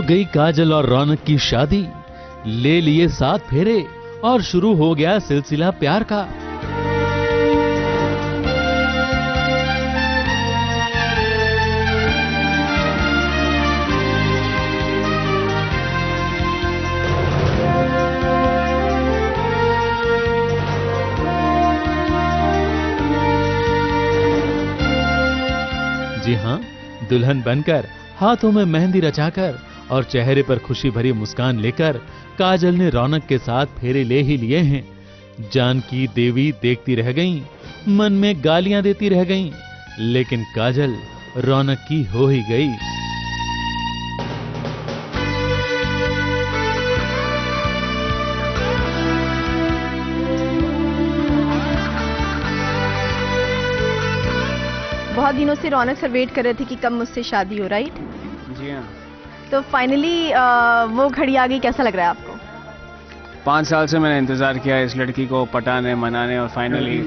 गई काजल और रौनक की शादी, ले लिए 7 फेरे और शुरू हो गया सिलसिला प्यार का। जी हां, दुल्हन बनकर, हाथों में मेहंदी रचाकर और चेहरे पर खुशी भरी मुस्कान लेकर काजल ने रौनक के साथ फेरे ले ही लिए हैं। जानकी देवी देखती रह गईं, मन में गालियां देती रह गईं, लेकिन काजल रौनक की हो ही गई। बहुत दिनों से रौनक सर वेट कर रहे थे कि कब मुझसे शादी हो, राइट? जी हाँ। तो फाइनली वो घड़ी आ गई। कैसा लग रहा है आपको? 5 साल से मैंने इंतजार किया इस लड़की को पटाने मनाने और फाइनली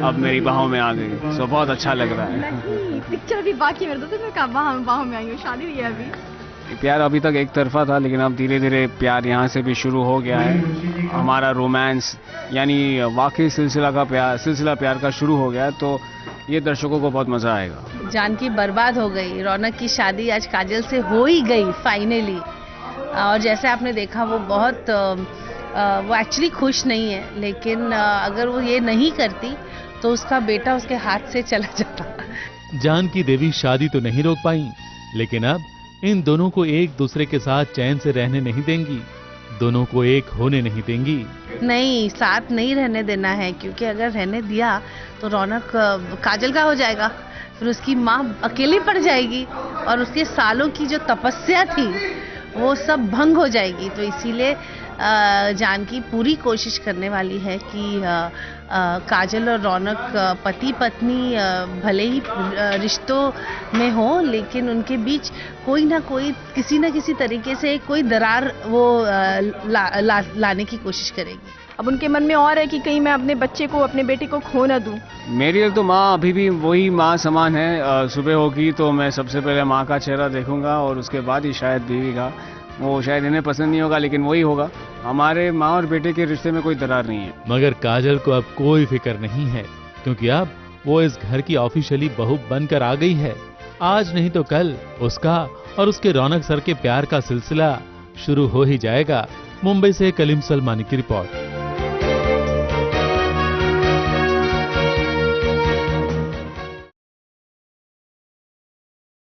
अब मेरी बाहों में आ गई। सो बहुत अच्छा लग रहा है। नहीं, पिक्चर अभी बाकी है, तो मैं कब बाहों में आई हूँ, शादी नहीं है अभी। प्यार अभी तक एक तरफा था, लेकिन अब धीरे धीरे प्यार यहाँ से भी शुरू हो गया है। हमारा रोमांस यानी वाकई सिलसिला प्यार का शुरू हो गया है, तो ये दर्शकों को बहुत मजा आएगा। जानकी बर्बाद हो गई, रौनक की शादी आज काजल से हो ही गई फाइनली। और जैसे आपने देखा वो बहुत वो एक्चुअली खुश नहीं है, लेकिन अगर वो ये नहीं करती तो उसका बेटा उसके हाथ से चला जाता। जानकी देवी शादी तो नहीं रोक पाई, लेकिन अब इन दोनों को एक दूसरे के साथ चैन से रहने नहीं देंगी, दोनों को एक होने नहीं देंगी। नहीं, साथ नहीं रहने देना है, क्योंकि अगर रहने दिया तो रौनक काजल का हो जाएगा, फिर उसकी माँ अकेली पड़ जाएगी और उसके सालों की जो तपस्या थी वो सब भंग हो जाएगी। तो इसीलिए जानकी पूरी कोशिश करने वाली है कि काजल और रौनक पति पत्नी भले ही रिश्तों में हो, लेकिन उनके बीच कोई ना कोई किसी न किसी तरीके से कोई दरार वो लाने की कोशिश करेगी। अब उनके मन में और है कि कहीं मैं अपने बच्चे को, अपने बेटे को खो ना दूं। मेरी लिए तो माँ अभी भी वही माँ समान है। सुबह होगी तो मैं सबसे पहले माँ का चेहरा देखूंगा और उसके बाद ही शायद बीवी का। वो शायद इन्हें पसंद नहीं होगा, लेकिन वही होगा। हमारे माँ और बेटे के रिश्ते में कोई दरार नहीं है। मगर काजल को अब कोई फिक्र नहीं है, क्योंकि अब वो इस घर की ऑफिशियली बहू बनकर आ गई है। आज नहीं तो कल उसका और उसके रौनक सर के प्यार का सिलसिला शुरू हो ही जाएगा। मुंबई से कलीम सलमानी की रिपोर्ट।